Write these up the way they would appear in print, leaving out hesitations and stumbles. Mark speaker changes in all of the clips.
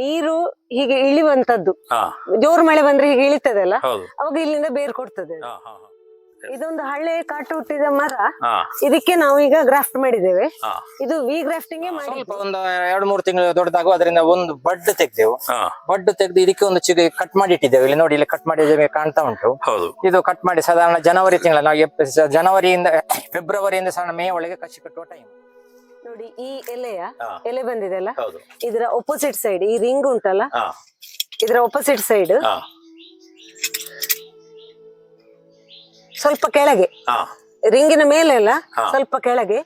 Speaker 1: ನೀರು ಹೀಗೆ ಇಳಿಯುವಂತದ್ದು. ಜೋರು ಮಳೆ ಬಂದ್ರೆ ಹೀಗೆ ಇಳಿತದಲ್ಲ, ಅವಾಗ ಇಲ್ಲಿಂದ ಬೇರ್ ಕೊಡ್ತದೆ. ಇದೊಂದು ಹಳೆ ಕಾಟು ಹುಟ್ಟಿದ ಮರ. ಇದಕ್ಕೆ ನಾವು ಈಗ ಗ್ರಾಫ್ಟ್ ಮಾಡಿದ್ದೇವೆ. ಇದು ವಿ ಗ್ರಾಫ್ಟಿಂಗ್ ಮಾಡಿ
Speaker 2: ಒಂದು 2-3 ತಿಂಗಳು ದೊಡ್ಡದಾಗುವ ಅದರಿಂದ ಒಂದು ಬಡ್ ತೆಗ್ದೆವು. ಬಡ್ ತೆಗ್ದು ಇದಕ್ಕೆ ಒಂದು ಚಿಗ ಕಟ್ ಮಾಡಿ ಇಟ್ಟಿದ್ದೇವೆ. ಇಲ್ಲಿ ನೋಡಿ, ಇಲ್ಲಿ ಕಟ್ ಮಾಡಿದ್ದೇವೆ, ಕಾಣ್ತಾ ಉಂಟು. ಇದು ಕಟ್ ಮಾಡಿ ಸಾಧಾರಣ ಜನವರಿ ತಿಂಗಳ ನಾವು ಜನವರಿಯಿಂದ ಫೆಬ್ರವರಿಯಿಂದ ಸಣ್ಣ ಮೇ ಒಳಗೆ ಕಸಿ ಕಟ್ಟುವ ಟೈಮ್.
Speaker 1: ನೋಡಿ, ಈ ಎಲೆ ಬಂದಿದೆ ಅಲ್ಲ, ಇದರ ಒಪೋಸಿಟ್ ಸೈಡ್ ಈ ರಿಂಗ್ ಉಂಟಲ್ಲ, ಇದರ ಒಪೋಸಿಟ್ ಸೈಡ್ ಸ್ವಲ್ಪ ಕೆಳಗೆ, ರಿಂಗಿನ ಮೇಲೆ ಅಲ್ಲ, ಸ್ವಲ್ಪ ಕೆಳಗೆ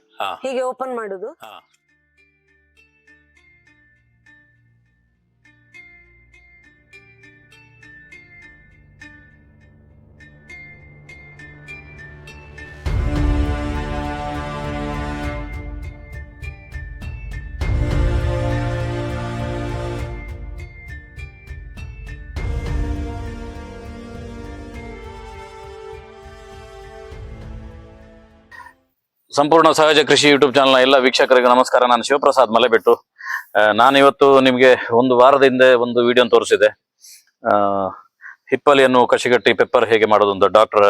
Speaker 1: ಹೀಗೆ ಓಪನ್ ಮಾಡುದು.
Speaker 3: ಸಂಪೂರ್ಣ ಸಹಜ ಕೃಷಿ ಯೂಟ್ಯೂಬ್ ಚಾನಲ್ನ ಎಲ್ಲ ವೀಕ್ಷಕರಿಗೆ ನಮಸ್ಕಾರ. ನಾನು ಶಿವಪ್ರಸಾದ್ ಮಲೆಬೆಟ್ಟು. ನಾನಿವತ್ತು ನಿಮಗೆ ಒಂದು ವಾರದ ಹಿಂದೆ ಒಂದು ವಿಡಿಯೋ ತೋರಿಸಿದೆ. ಹಿಪ್ಪಲಿಯನ್ನು ಕಸಿಗಟ್ಟಿ ಪೆಪ್ಪರ್ ಹೇಗೆ ಮಾಡೋದು ಅಂತ ಡಾಕ್ಟರ್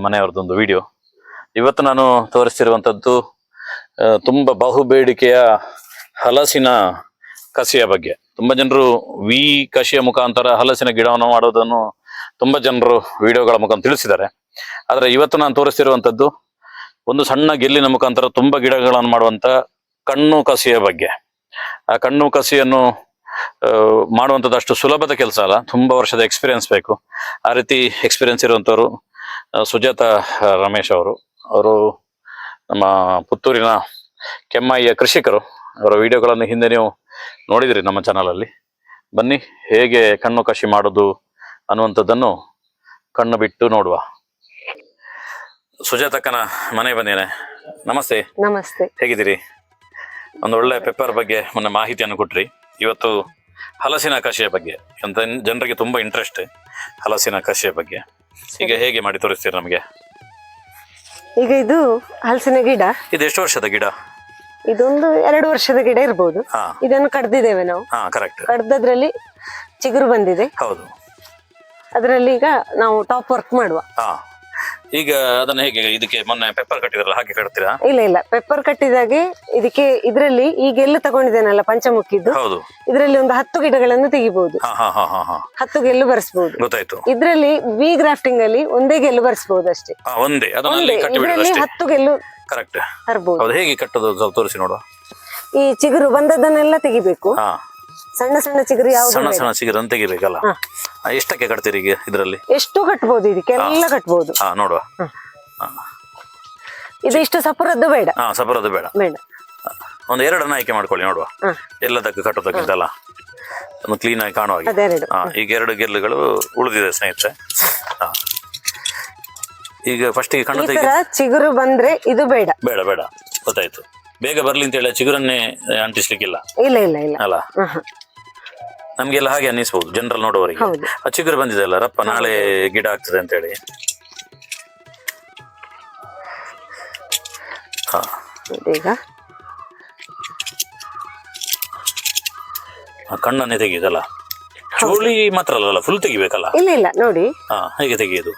Speaker 3: ಮನೆಯವರದೊಂದು ವಿಡಿಯೋ. ಇವತ್ತು ನಾನು ತೋರಿಸ್ತಿರುವಂಥದ್ದು ತುಂಬ ಬಹುಬೇಡಿಕೆಯ ಹಲಸಿನ ಕಸಿಯ ಬಗ್ಗೆ. ತುಂಬ ಜನರು ವಿ ಕಸಿಯ ಮುಖಾಂತರ ಹಲಸಿನ ಗಿಡವನ್ನು ಮಾಡೋದನ್ನು ತುಂಬ ಜನರು ವಿಡಿಯೋಗಳ ಮುಖಾಂತರ ತಿಳಿಸಿದ್ದಾರೆ. ಆದರೆ ಇವತ್ತು ನಾನು ತೋರಿಸ್ತಿರುವಂಥದ್ದು ಒಂದು ಸಣ್ಣ ಗೆಲ್ಲಿನ ಮುಖಾಂತರ ತುಂಬ ಗಿಡಗಳನ್ನು ಮಾಡುವಂತ ಕಣ್ಣು ಕಸಿಯ ಬಗ್ಗೆ. ಆ ಕಣ್ಣು ಕಸಿಯನ್ನು ಮಾಡುವಂಥದ್ದು ಅಷ್ಟು ಸುಲಭದ ಕೆಲಸ ಅಲ್ಲ, ತುಂಬ ವರ್ಷದ ಎಕ್ಸ್ಪೀರಿಯನ್ಸ್ ಬೇಕು. ಆ ರೀತಿ ಎಕ್ಸ್ಪೀರಿಯನ್ಸ್ ಇರುವಂಥವ್ರು ಸುಜಾತ ರಮೇಶ್ ಅವರು ನಮ್ಮ ಪುತ್ತೂರಿನ ಕೆಮ್ಮಯ್ಯ ಕೃಷಿಕರು. ಅವರ ವಿಡಿಯೋಗಳನ್ನು ಹಿಂದೆ ನೀವು ನೋಡಿದಿರಿ ನಮ್ಮ ಚಾನಲಲ್ಲಿ. ಬನ್ನಿ, ಹೇಗೆ ಕಣ್ಣು ಕಸಿ ಮಾಡೋದು ಅನ್ನುವಂಥದ್ದನ್ನು ಕಣ್ಣು ಬಿಟ್ಟು ನೋಡುವ. ಸುಜಾತಕ್ಕನ ಮನೆ ಬಂದೇನೆ. ನಮಸ್ತೆ.
Speaker 1: ನಮಸ್ತೆ.
Speaker 3: ಹೇಗಿದ್ದೀರಿ? ಒಂದು ಒಳ್ಳೆ ಪೆಪ್ಪರ್ ಬಗ್ಗೆ ಮೊನ್ನೆ ಮಾಹಿತಿಯನ್ನು ಕೊಟ್ರಿ. ಇವತ್ತು ಹಲಸಿನ ಕಸಿಯ ಬಗ್ಗೆ ಅಂತ ಜನರಿಗೆ ತುಂಬಾ ಇಂಟ್ರೆಸ್ಟ್, ಹಲಸಿನ ಕಸಿಯ ಬಗ್ಗೆ. ಈಗ ಹೇಗೆ ಮಾಡಿ ತೋರಿಸ್ತೀರಿ ನಮಗೆ?
Speaker 1: ಈಗ ಇದು ಹಲಸಿನ ಗಿಡ.
Speaker 3: ಇದು ಎಷ್ಟು ವರ್ಷದ ಗಿಡ?
Speaker 1: ಇದೊಂದು 2 ವರ್ಷದ ಗಿಡ ಇರ್ಬೋದು. ಇದನ್ನು ಕಡ್ದಿದ್ದೇವೆ ನಾವು.
Speaker 3: ಕರೆಕ್ಟ್.
Speaker 1: ಕಡ್ದದ್ರಲ್ಲಿ ಚಿಗುರು ಬಂದಿದೆ.
Speaker 3: ಹೌದು.
Speaker 1: ಅದರಲ್ಲಿ ಈಗ ನಾವು ಟಾಪ್ ವರ್ಕ್ ಮಾಡುವ.
Speaker 3: ಈಗ ಅದನ್ನ ಹೇಗೆ, ಇದಕ್ಕೆ ಮೊನ್ನೆ ಪೆಪ್ಪರ್ ಕಟ್ಟಿದ್ರಲ್ಲ ಹಾಗೆ ಕಟ್ತೀರಾ?
Speaker 1: ಇಲ್ಲ, ಪೆಪ್ಪರ್ ಕಟ್ಟಿದಾಗೆ ಇದಕ್ಕೆ ಇದರಲ್ಲಿ ಈಗ ಗೆಲ್ಲು ತಗೊಂಡಿದ್ದೇನಲ್ಲ ಪಂಚಮುಖಿದ್ದು, ಇದರಲ್ಲಿ ಒಂದು 10 ಗಿಡಗಳನ್ನು ತೆಗಿಬಹುದು. 10 ಗೆಲ್ಲು ಬರ್ಸ್ಬಹುದು.
Speaker 3: ಗೊತ್ತಾಯ್ತು.
Speaker 1: ಇದರಲ್ಲಿ ವಿ ಗ್ರಾಫ್ಟಿಂಗ್ ಅಲ್ಲಿ ಒಂದೇ ಗೆಲ್ಲು ಬರ್ಸ್ಬಹುದು ಅಷ್ಟೇ. ಇದರಲ್ಲಿ 10 ಗೆಲ್ಲು
Speaker 3: ಕರೆಕ್ಟ್
Speaker 1: ತರಬಹುದು.
Speaker 3: ಹೇಗೆ ಕಟ್ಟೋದು ತೋರಿಸಿ ನೋಡುವ.
Speaker 1: ಈ ಚಿಗುರು ಬಂದದನ್ನೆಲ್ಲ ತೆಗಿಬೇಕು. ಸಣ್ಣ ಸಣ್ಣ ಚಿಗುರು
Speaker 3: ಸಣ್ಣ ಸಣ್ಣ ಚಿಗುರನ್ನು ತೆಗಿಬೇಕಲ್ಲ. ಎಷ್ಟಕ್ಕೆ ಕಟ್ತೀರಿ ಈಗ ಇದರಲ್ಲಿ?
Speaker 1: ಎಷ್ಟು ಕಟ್ಬಹುದು, ಇದಕ್ಕೆಲ್ಲ ಕಟ್ಬಹುದು.
Speaker 3: ನೋಡುವ.
Speaker 1: ಇದು ಇಷ್ಟು ಸಪುರದ್ದು ಬೇಡ.
Speaker 3: ಸಪುರದ್ದು ಬೇಡ. ಒಂದು 2 ಆಯ್ಕೆ ಮಾಡ್ಕೊಳ್ಳಿ ನೋಡುವ. ಎಲ್ಲದಕ್ಕೆ ಕಟ್ಟೋದಕ್ಕಿಂತಲ್ಲ ಒಂದು ಕ್ಲೀನ್ ಆಗಿ ಕಾಣುವ ಹಾಗೆ. ಈಗ 2 ಗೆಲ್ಲುಗಳು ಉಳಿದಿದೆ ಸ್ನೇಹಿತರೆ. ಈಗ ಫಸ್ಟ್ ಗೆ ಕಣ್ಣು
Speaker 1: ಚಿಗುರು ಬಂದ್ರೆ ಇದು ಬೇಡ.
Speaker 3: ಬೇಡ ಬೇಡ, ಗೊತ್ತಾಯ್ತು. ಬೇಗ ಬರ್ಲಿ ಅಂತ ಹೇಳಿ ಚಿಗುರನ್ನೇ ಅಂಟಿಸ್ಲಿಕ್ಕಿಲ್ಲ.
Speaker 1: ಇಲ್ಲ
Speaker 3: ಅಲ್ಲ, ನಮ್ಗೆಲ್ಲ ಹಾಗೆ ಅನ್ನಿಸ್ಬಹುದು ಜನರಲ್ ನೋಡುವವರಿಗೆ. ಆ ಚಿಗುರು ಬಂದಿದೆ ಅಲ್ಲ, ರಪ್ಪ ನಾಳೆ ಗಿಡ ಆಗ್ತದೆ ಅಂತ ಹೇಳಿ.
Speaker 1: ಈಗ
Speaker 3: ಕಣ್ಣನ್ನೇ ತೆಗೆಯುದಲ್ಲ, ಚೋಳಿ ಮಾತ್ರ ಅಲ್ಲ, ಫುಲ್ ತೆಗಿಬೇಕಲ್ಲ?
Speaker 1: ಇಲ್ಲ ನೋಡಿ.
Speaker 3: ಹೇಗೆ ತೆಗೆಯುದು?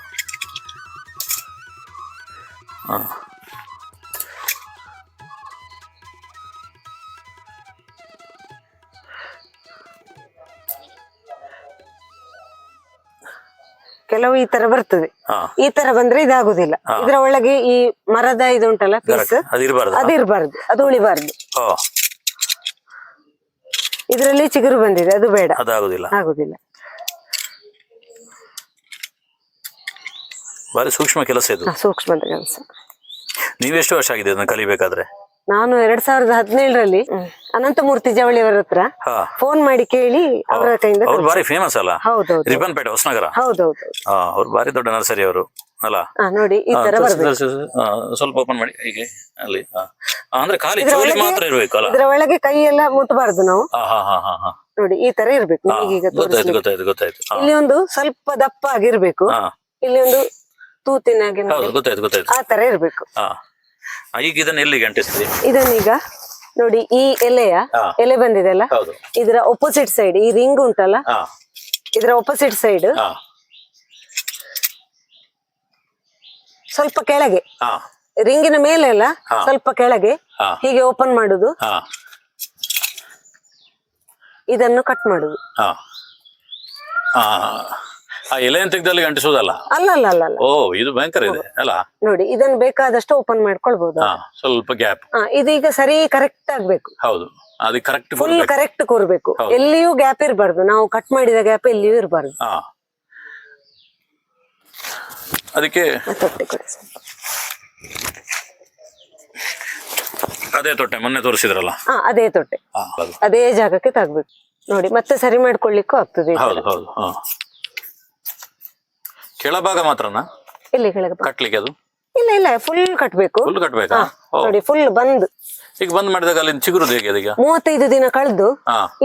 Speaker 1: ಕೆಲವು ಈ ತರ ಬರ್ತದೆ. ಈ ತರ ಬಂದ್ರೆ ಇದಾಗುದಿಲ್ಲ. ಇದರ ಒಳಗೆ ಈ ಮರದ ಇದು ಉಂಟಲ್ಲ ಪೀಸ್, ಅದಿರ್ಬಾರ್ದು, ಅದು ಉಳಿಬಾರ್ದು. ಇದರಲ್ಲಿ ಚಿಗುರು ಬಂದಿದೆ, ಅದು ಬೇಡ, ಆಗುದಿಲ್ಲ.
Speaker 3: ಬಾರಿ ಸೂಕ್ಷ್ಮ ಕೆಲಸ ಇದು.
Speaker 1: ಸೂಕ್ಷ್ಮದ ಕೆಲಸ.
Speaker 3: ನೀವೆಷ್ಟು ವರ್ಷ ಆಗಿದೆ ಅದನ್ನ ಕಲಿಬೇಕಾದ್ರೆ?
Speaker 1: ನಾನು 2017ರಲ್ಲಿ ಅನಂತಮೂರ್ತಿ ಜವಳಿಯವರ ಹತ್ರ ಫೋನ್ ಮಾಡಿ ಕೇಳಿ ಅವರ ಕೈಯಿಂದ.
Speaker 3: ಅವ್ರು ಬಾರಿ ಫೇಮಸ್ ಅಲ್ಲ?
Speaker 1: ಹೌದೌದು.
Speaker 3: ರಿಬ್ಬನ್ಪೇಟೆ ಹೊಸನಗರ.
Speaker 1: ಹೌದೌದು.
Speaker 3: ಅವ್ರು ಬಾರಿ ದೊಡ್ಡ ನರ್ಸರಿ ಅವರು ಅಲ್ಲ?
Speaker 1: ನೋಡಿ ಈ ತರ
Speaker 3: ಸ್ವಲ್ಪ ಓಪನ್ ಮಾಡಿ ಹೀಗೆ. ಅಲ್ಲಿ ಅಂದ್ರೆ ಖಾಲಿ ಚೋಳಿ ಮಾತ್ರ ಇರ್ಬೇಕು ಅಲ್ಲ?
Speaker 1: ಇದರ ಒಳಗೆ ಕೈ ಎಲ್ಲ ಮುಟ್ಟಬಾರ್ದು ನಾವು. ನೋಡಿ ಈ ತರ ಇರ್ಬೇಕು.
Speaker 3: ಗೊತ್ತಾಯ್ತು.
Speaker 1: ಇಲ್ಲಿ ಒಂದು ಸ್ವಲ್ಪ ದಪ್ಪ ಆಗಿರ್ಬೇಕು, ಇಲ್ಲಿ ಒಂದು ತೂತಿನಾಗೆ
Speaker 3: ಗೊತ್ತಾಯ್ತು.
Speaker 1: ಆ ತರ ಇರ್ಬೇಕು.
Speaker 3: ಈಗ ಇದನ್ನ ಎಲ್ಲಿಗೆ ಅಂಟಿಸ್ತೀವಿ?
Speaker 1: ಇದನ್ನೀಗ ನೋಡಿ ಈ ಎಲೆ ಬಂದಿದೆಲ್ಲ, ಇದರ ಒಪೋಸಿಟ್ ಸೈಡ್ ಈ ರಿಂಗ್ ಉಂಟಲ್ಲ, ಇದರ ಒಪೋಸಿಟ್ ಸೈಡ್ ಸ್ವಲ್ಪ ಕೆಳಗೆ, ರಿಂಗಿನ ಮೇಲೆ ಅಲ್ಲ, ಸ್ವಲ್ಪ ಕೆಳಗೆ ಹೀಗೆ ಓಪನ್ ಮಾಡುದು, ಇದನ್ನು ಕಟ್ ಮಾಡುದು.
Speaker 3: ಎಲೆ ತೆಗೆದಲ್ಲಿ ಅಂಟಿಸೋದಲ್ಲ?
Speaker 1: ಅಲ್ಲ ಅಲ್ಲ ಅಲ್ಲ ಅಲ್ಲ.
Speaker 3: ಓ, ಇದು ಭಯಂಕರ ಇದೆ ಅಲ್ಲ.
Speaker 1: ನೋಡಿ, ಇದನ್ನು ಬೇಕಾದಷ್ಟು ಓಪನ್ ಮಾಡ್ಕೊಳ್ಬಹುದು.
Speaker 3: ಸ್ವಲ್ಪ ಗ್ಯಾಪ್.
Speaker 1: ಇದೀಗ ಸರಿ ಕರೆಕ್ಟ್ ಆಗ್ಬೇಕು.
Speaker 3: ಹೌದು, ಅದು ಕರೆಕ್ಟ್,
Speaker 1: ಫುಲ್ ಕರೆಕ್ಟ್ ಕೂರ್ಬೇಕು, ಎಲ್ಲಿಯೂ ಗ್ಯಾಪ್ ಇರಬಾರ್ದು. ನಾವು ಕಟ್ ಮಾಡಿದ ಗ್ಯಾಪ್ ಎಲ್ಲಿಯೂ ಇರಬಾರ್ದು.
Speaker 3: ಅದಕ್ಕೆ ಅದೇ ತೊಟ್ಟೆ ಮೊನ್ನೆ ತೋರಿಸಿದ್ರಲ್ಲ,
Speaker 1: ಅದೇ ತೊಟ್ಟೆ ಅದೇ ಜಾಗಕ್ಕೆ ತಗ್ಬೇಕು. ನೋಡಿ, ಮತ್ತೆ ಸರಿ ಮಾಡ್ಕೊಳ್ಳಿಕ್ಕೂ ಆಗ್ತದೆ.
Speaker 3: ಹೌದು ಹೌದು. ಕೆಳಭಾಗ ಮಾತ್ರನಾ
Speaker 1: ಇಲ್ಲಿ ಕೆಳಗೆ
Speaker 3: ಕಟ್ಲಿಕ್ಕೆ? ಅದು
Speaker 1: ಇಲ್ಲ ಇಲ್ಲ, ಫುಲ್ ಕಟ್ಬೇಕು.
Speaker 3: ಫುಲ್ ಕಟ್ಬೇಕಾ?
Speaker 1: ನೋಡಿ, ಫುಲ್ ಬಂದ್
Speaker 3: ಈಗ ಬಂದ್ ಮಾಡಿದಾಗ ಅಲ್ಲಿ ಚಿಗುರುದು ಹೇಗೆ ಅದೀಗ?
Speaker 1: 35 ದಿನ ಕಳೆದು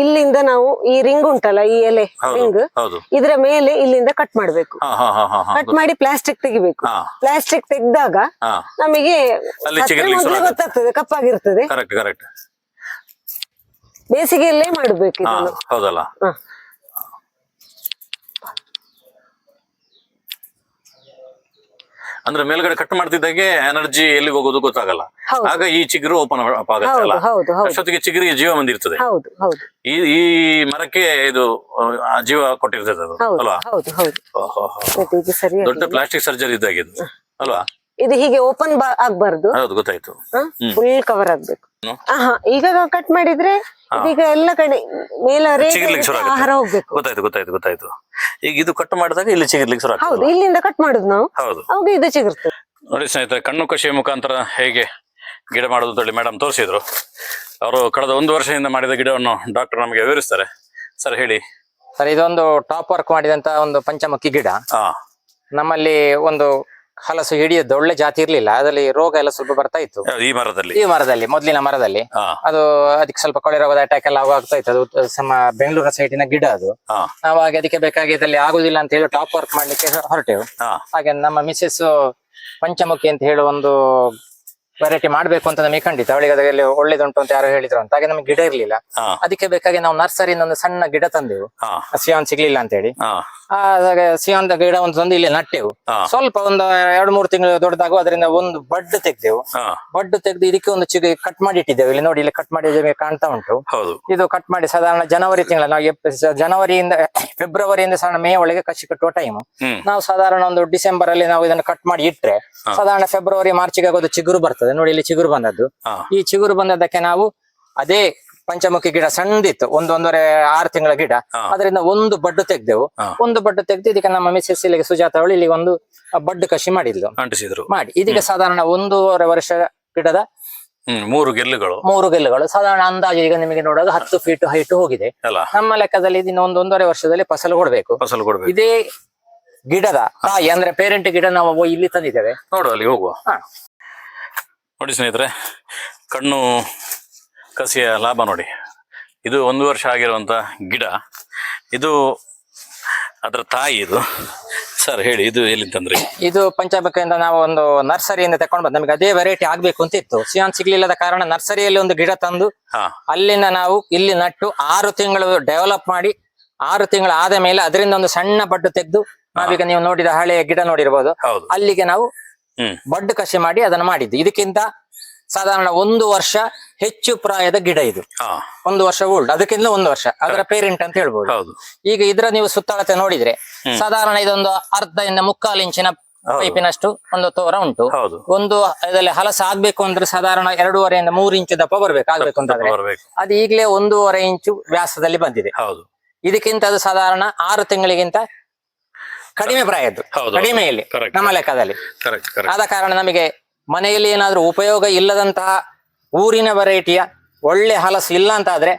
Speaker 1: ಇಲ್ಲಿಂದ ನಾವು ಈ ರಿಂಗ್ ಉಂಟಲ್ಲ, ಈ ಎಲೆ ರಿಂಗ್, ಇದರ ಮೇಲೆ ಇಲ್ಲಿಂದ ಕಟ್ ಮಾಡ್ಬೇಕು. ಕಟ್ ಮಾಡಿ ಪ್ಲಾಸ್ಟಿಕ್ ತೆಗಿಬೇಕು. ಪ್ಲಾಸ್ಟಿಕ್ ತೆಗ್ದಾಗ ನಮಗೆ ಗೊತ್ತಾಗ್ತದೆ, ಕಪ್ಪಾಗಿರ್ತದೆ.
Speaker 3: Correct correct.
Speaker 1: ಬೇಸಿಗೆಯಲ್ಲೇ ಮಾಡ್ಬೇಕು ಇದನ್ನು.
Speaker 3: ಹೌದಲ್ಲ? ಅಂದ್ರೆ ಮೇಲ್ಗಡೆ ಕಟ್ ಮಾಡ್ತಿದ್ದಾಗೆ ಎನರ್ಜಿ ಎಲ್ಲಿಗೆ ಹೋಗೋದು ಗೊತ್ತಾಗಲ್ಲ. ಆಗ ಈ ಚಿಗುರು ಓಪನ್ ಆಗುತ್ತಲ್ಲ, ಅಷ್ಟೊತ್ತಿಗೆ ಚಿಗುರಿಗೆ ಜೀವ ಬಂದಿರ್ತದೆ. ಈ ಈ ಮರಕ್ಕೆ ಇದು ಜೀವ ಕೊಟ್ಟಿರ್ತದೆ ಅದು ಅಲ್ವಾ? ದೊಡ್ಡ ಪ್ಲಾಸ್ಟಿಕ್ ಸರ್ಜರಿ ಇದ್ದಾಗಿದ್ದು ಅಲ್ವಾ?
Speaker 1: ಇದು ಹೀಗೆ ಓಪನ್ ಆಗ್ಬಾರ್ದು.
Speaker 3: ಹೌದು, ಗೊತ್ತಾಯ್ತು.
Speaker 1: ಫುಲ್ ಕವರ್ ಆಗ್ಬೇಕು. ಈಗ ಕಟ್ ಮಾಡಿದ್ರೆ ಇದೀಗ ಎಲ್ಲ ಕಡೆ ಮೇಲೆ ಆಹಾರ ಹೋಗ್ಬೇಕು.
Speaker 3: ಗೊತ್ತಾಯ್ತು ಗೊತ್ತಾಯ್ತು ಗೊತ್ತಾಯ್ತು. ಈಗ ಇದು ಕಟ್ ಮಾಡಿದಾಗ ಇಲ್ಲಿ ಚಿಗುರ್ಲಿಕ್ಕೆ ಶುರು ಆಗ್ತದೆ.
Speaker 1: ಹೌದು, ಇಲ್ಲಿಂದ ಕಟ್ ಮಾಡುದು ನಾವು.
Speaker 3: ಹೌದು,
Speaker 1: ಅವಾಗ ಇದು ಚಿಗುರ್ತದೆ.
Speaker 3: ನೋಡಿ ಸ್ನೇಹಿತರೆ, ಕಣ್ಣು ಕಷಿಯ ಮುಖಾಂತರ ಹೇಗೆ ಗಿಡ ಮಾಡೋದು ಅಂತೇಳಿ ಮೇಡಮ್ ತೋರಿಸಿದ್ರು. ಅವರು ಕಳೆದ 1 ವರ್ಷದಿಂದ ಮಾಡಿದ ಗಿಡವನ್ನು ಡಾಕ್ಟರ್ ನಮಗೆ ವಿವರಿಸ್ತಾರೆ. ಸರ್ ಹೇಳಿ.
Speaker 2: ಸರ್, ಇದೊಂದು ಟಾಪ್ ವರ್ಕ್ ಮಾಡಿದಂತ ಒಂದು ಪಂಚಮುಖಿ ಗಿಡ. ನಮ್ಮಲ್ಲಿ ಒಂದು ಹಲಸು ಹಿಡಿಯೋದು ಒಳ್ಳೆ ಜಾತಿ ಇರ್ಲಿಲ್ಲ, ಅದರಲ್ಲಿ ರೋಗ ಎಲ್ಲ ಸ್ವಲ್ಪ ಬರ್ತಾ ಇತ್ತು. ಈ ಮರದಲ್ಲಿ ಮೊದಲಿನ ಮರದಲ್ಲಿ ಅದು ಅದಕ್ಕೆ ಸ್ವಲ್ಪ ಕೊಳೆ ರೋಗದ ಅಟ್ಯಾಕ್ ಎಲ್ಲ ಆಗ್ತಾ ಇತ್ತು. ಅದು ಬೆಂಗಳೂರು ಸೈಡಿನ ಗಿಡ ಅದು. ನಾವು ಹಾಗೆ ಅದಕ್ಕೆ ಬೇಕಾಗಿದ್ದಲ್ಲಿ ಆಗುದಿಲ್ಲ ಅಂತ ಹೇಳಿ ಟಾಪ್ ವರ್ಕ್ ಮಾಡ್ಲಿಕ್ಕೆ ಹೊರಟೆವು. ಹಾಗೆ ನಮ್ಮ ಮಿಸೆಸ್ ಪಂಚಮುಖಿ ಅಂತ ಹೇಳಿ ಒಂದು ವೆರೈಟಿ ಮಾಡ್ಬೇಕು ಅಂತ ನಮಗೆ ಖಂಡಿತ, ಅವಳಿಗೆ ಅದರಲ್ಲಿ ಒಳ್ಳೇದುಂಟು ಅಂತ ಯಾರು ಹೇಳಿದ್ರು ಅಂತ. ಹಾಗೆ ನಮ್ಗೆ ಗಿಡ ಇರ್ಲಿಲ್ಲ, ಅದಕ್ಕೆ ಬೇಕಾಗಿ ನಾವು ನರ್ಸರಿಯಿಂದ ಒಂದು ಸಣ್ಣ ಗಿಡ ತಂದೆವು. ಸಿಯಾನ್ ಸಿಗ್ಲಿಲ್ಲ ಅಂತ ಹೇಳಿ ಸಿಯಾನ್ ಗಿಡ ಒಂದು ತಂದು ಇಲ್ಲಿ ನಟ್ಟೆವು. ಸ್ವಲ್ಪ ಒಂದು 2-3 ತಿಂಗಳು ದೊಡ್ಡದಾಗುವ ಅದರಿಂದ ಒಂದು ಬಡ್ ತೆಗ್ದೆವು. ಬಡ್ ತೆಗ್ದು ಇದಕ್ಕೆ ಒಂದು ಚಿಗ ಕಟ್ ಮಾಡಿ ಇಟ್ಟಿದ್ದೇವೆ. ಇಲ್ಲಿ ನೋಡಿ, ಇಲ್ಲಿ ಕಟ್ ಮಾಡಿ ಕಾಣ್ತಾ ಉಂಟು. ಇದು ಕಟ್ ಮಾಡಿ ಸಾಧಾರಣ ಜನವರಿ ತಿಂಗಳ, ನಾವು ಜನವರಿಯಿಂದ ಫೆಬ್ರವರಿಯಿಂದ ಸಾಧಾರಣ ಮೇ ಒಳಗೆ ಕಸಿ ಕಟ್ಟುವ ಟೈಮ್. ನಾವು ಸಾಧಾರಣ ಒಂದು ಡಿಸೆಂಬರ್ ಅಲ್ಲಿ ನಾವು ಇದನ್ನು ಕಟ್ ಮಾಡಿ ಇಟ್ರೆ ಸಾಧಾರಣ ಫೆಬ್ರವರಿ ಮಾರ್ಚ್ಗೆ ಆಗೋದು ಚಿಗುರು ಬರ್ತದೆ. ನೋಡಿ, ಇಲ್ಲಿ ಚಿಗುರು ಬಂದದ್ದು. ಈ ಚಿಗುರು ಬಂದದ್ದಕ್ಕೆ ನಾವು ಅದೇ ಪಂಚಮುಖಿ ಗಿಡ ಸಣ್ಣದಿತ್ತು, 1-1.5 ತಿಂಗಳ ಗಿಡ, ಅದರಿಂದ ಒಂದು ಬಡ್ಡು ತೆಗ್ದೆವು. ಒಂದು ಬಡ್ಡು ತೆಗ್ದು ಇದಕ್ಕೆ ನಮ್ಮ ಮಿಸೆಸ್ ಇಲ್ಲಿಗೆ ಸುಜಾತ ಅವಳು ಇಲ್ಲಿ ಒಂದು ಬಡ್ಡು ಕಸಿ ಮಾಡಿದ್ಲು, ಅಂಟಿಸಿದ್ರು ಮಾಡಿ. ಇದಕ್ಕೆ ಸಾಧಾರಣ 1.5 ವರ್ಷ ಗಿಡದ
Speaker 3: 3
Speaker 2: ಗೆಲ್ಲುಗಳು ಸಾಧಾರಣ ಅಂದಾಜು ಈಗ ನಿಮಗೆ ನೋಡುವಾಗ 10 ಫೀಟ್ ಹೈಟ್ ಹೋಗಿದೆ. ನಮ್ಮ ಲೆಕ್ಕದಲ್ಲಿ ಇದನ್ನ 1-1.5 ವರ್ಷದಲ್ಲಿ ಫಸಲು ಕೊಡ್ಬೇಕು. ಇದೇ ಗಿಡದ ತಾಯಿ ಅಂದ್ರೆ ಪೇರೆಂಟ್ ಗಿಡ ನಾವು ಇಲ್ಲಿ ತಂದಿದ್ದೇವೆ.
Speaker 3: ನೋಡುವ, ಅಲ್ಲಿ ಹೋಗುವ. ನೋಡಿ ಸ್ನೇಹಿತರೆ, ಕಣ್ಣು ಕಸಿಯ ಲಾಭ ನೋಡಿ. ಇದು 1 ವರ್ಷ ಆಗಿರುವಂತ ಗಿಡ, ಇದು ಅದರ ತಾಯಿ. ಇದು ಸರ್ ಹೇಳಿ, ಇದು ಎಲ್ಲಿ ತಂದ್ರಿ?
Speaker 2: ಇದು ಪಂಚಮುಖಿಯಿಂದ ನಾವು ಒಂದು ನರ್ಸರಿಯಿಂದ ತಕೊಂಡು ಬಂದು, ನಮಗೆ ಅದೇ ವೆರೈಟಿ ಆಗ್ಬೇಕು ಅಂತ ಇತ್ತು. ಸಿಯಾನ್ ಸಿಗ್ಲಿಲ್ಲದ ಕಾರಣ ನರ್ಸರಿಯಲ್ಲಿ ಒಂದು ಗಿಡ ತಂದು ಅಲ್ಲಿಂದ ನಾವು ಇಲ್ಲಿ ನಟ್ಟು 6 ತಿಂಗಳು ಡೆವಲಪ್ ಮಾಡಿ, 6 ತಿಂಗಳು ಆದ ಮೇಲೆ ಅದರಿಂದ ಒಂದು ಸಣ್ಣ ಬಡ್ಡು ತೆಗೆದು ನಾವೀಗ ನೀವು ನೋಡಿದ ಹಳೆಯ ಗಿಡ ನೋಡಿರ್ಬೋದು, ಅಲ್ಲಿಗೆ ನಾವು ಬಡ್ಡು ಕಸಿ ಮಾಡಿ ಅದನ್ನು ಮಾಡಿದ್ದು. ಇದಕ್ಕಿಂತ ಸಾಧಾರಣ 1 ವರ್ಷ ಹೆಚ್ಚು ಪ್ರಾಯದ ಗಿಡ ಇದು. 1 ವರ್ಷ ಓಲ್ಡ್, ಅದಕ್ಕಿಂತ 1 ವರ್ಷ ಅದರ ಪೇರೆಂಟ್ ಅಂತ ಹೇಳ್ಬೋದು. ಈಗ ಇದರ ನೀವು ಸುತ್ತಳತೆ ನೋಡಿದ್ರೆ ಸಾಧಾರಣ ಇದೊಂದು 1/2-3 ಇಂಚಿನ ಪೈಪಿನಷ್ಟು ಒಂದು ತೋರ ಉಂಟು. ಒಂದು ಇದರಲ್ಲಿ ಹಲಸ ಆಗ್ಬೇಕು ಅಂದ್ರೆ ಸಾಧಾರಣ 2.5-3 ಇಂಚು ದಪ್ಪ ಬರ್ಬೇಕು. ಆಗ್ಬೇಕು ಅಂತಂದ್ರೆ ಅದು ಈಗಲೇ 1.5 ಇಂಚು ವ್ಯಾಸದಲ್ಲಿ ಬಂದಿದೆ. ಇದಕ್ಕಿಂತ ಅದು ಸಾಧಾರಣ 6 ತಿಂಗಳಿಗಿಂತ ಕಡಿಮೆ ಪ್ರಾಯದ್ದು, ಕಡಿಮೆಯಲ್ಲಿ ನಮ್ಮ ಲೆಕ್ಕದಲ್ಲಿ. ಆದ ಕಾರಣ ನಮಗೆ ಮನೆಯಲ್ಲಿ ಏನಾದ್ರೂ ಉಪಯೋಗ ಇಲ್ಲದಂತಹ ಊರಿನ ವೆರೈಟಿಯ ಒಳ್ಳೆ ಹಲಸು ಇಲ್ಲ ಅಂತ ಆದ್ರೆ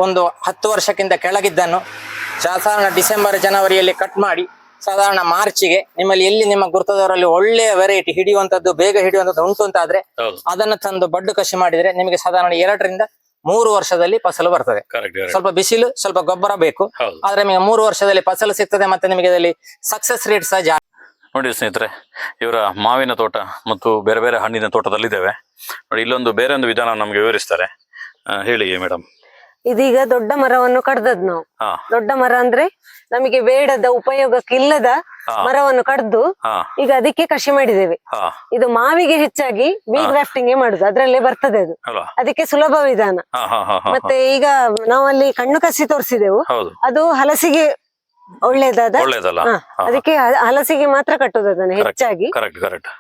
Speaker 2: ಒಂದು 10 ವರ್ಷಕ್ಕಿಂತ ಕೆಳಗಿದ್ದನ್ನು ಸಾಧಾರಣ ಡಿಸೆಂಬರ್ ಜನವರಿಯಲ್ಲಿ ಕಟ್ ಮಾಡಿ ಸಾಧಾರಣ ಮಾರ್ಚಿಗೆ ನಿಮ್ಮಲ್ಲಿ ಎಲ್ಲಿ ನಿಮ್ಮ ಗುರ್ತದವರಲ್ಲಿ ಒಳ್ಳೆಯ ವೆರೈಟಿ ಹಿಡಿಯುವಂತದ್ದು, ಬೇಗ ಹಿಡಿಯುವಂತದ್ದು ಉಂಟು ಅಂತ ಆದ್ರೆ ಅದನ್ನು ತಂದು ಬಡ್ಡು ಕಸಿ ಮಾಡಿದ್ರೆ ನಿಮಗೆ ಸಾಧಾರಣ 2-3 ವರ್ಷದಲ್ಲಿ ಫಸಲು ಬರ್ತದೆ. ಸ್ವಲ್ಪ ಬಿಸಿಲು, ಸ್ವಲ್ಪ ಗೊಬ್ಬರ ಬೇಕು, ಆದ್ರೆ ನಿಮಗೆ 3 ವರ್ಷದಲ್ಲಿ ಫಸಲು ಸಿಗ್ತದೆ. ಮತ್ತೆ ನಿಮಗೆ ಇದರಲ್ಲಿ ಸಕ್ಸಸ್ ರೇಟ್ ಸಹ ಜಾಸ್ತಿ.
Speaker 3: ನೋಡಿ ಸ್ನೇಹಿತರೆ, ಇವರ ಮಾವಿನ ತೋಟ ಮತ್ತು ಬೇರೆ ಬೇರೆ ಹಣ್ಣಿನ ತೋಟದಲ್ಲಿದ್ದೇವೆ. ನೋಡಿ, ಇಲ್ಲೊಂದು ಬೇರೆ ಒಂದು ವಿಧಾನ ನಮ್ಗೆ ವಿವರಿಸ್ತಾರೆ. ಹೇಳಿ ಮೇಡಮ್.
Speaker 1: ಇದೀಗ ದೊಡ್ಡ ಮರವನ್ನು ಕಡ್ದದ್ ನಾವು.
Speaker 3: ಹಾ
Speaker 1: ದೊಡ್ಡ ಮರ ಅಂದ್ರೆ ನಮಗೆ ಬೇಡದ ಉಪಯೋಗಕ್ಕಿಲ್ಲದ
Speaker 3: ಹಾ.
Speaker 1: ಮರವನ್ನು ಕಡ್ದು
Speaker 3: ಹಾ
Speaker 1: ಈಗ ಅದಕ್ಕೆ ಕೃಷಿ ಮಾಡಿದ್ದೇವೆ.
Speaker 3: ಹಾ
Speaker 1: ಇದು ಮಾವಿಗೆ ಹೆಚ್ಚಾಗಿ ಬಿ ಗ್ರಾಫ್ಟಿಂಗ್ ಮಾಡುದು, ಅದ್ರಲ್ಲೇ ಬರ್ತದೆ ಅದು.
Speaker 3: ಅಲ್ವಾ?
Speaker 1: ಅದಕ್ಕೆ ಸುಲಭ ವಿಧಾನ.
Speaker 3: ಹಾ ಹಾ ಹಾ ಹಾ
Speaker 1: ಮತ್ತೆ ಈಗ ನಾವಲ್ಲಿ ಕಣ್ಣು ಕಸಿ ತೋರಿಸಿದೆವು,
Speaker 3: ಹೌದು,
Speaker 1: ಅದು ಹಲಸಿಗೆ ಒಳ್ಳೇದಾದ.
Speaker 3: ಒಳ್ಳೇದಲ್ಲ?
Speaker 1: ಹಾ, ಅದಕ್ಕೆ ಹಲಸಿಗೆ ಮಾತ್ರ ಕಟ್ಟುದು ಅದನ್ನು ಹೆಚ್ಚಾಗಿ.
Speaker 3: Correct correct.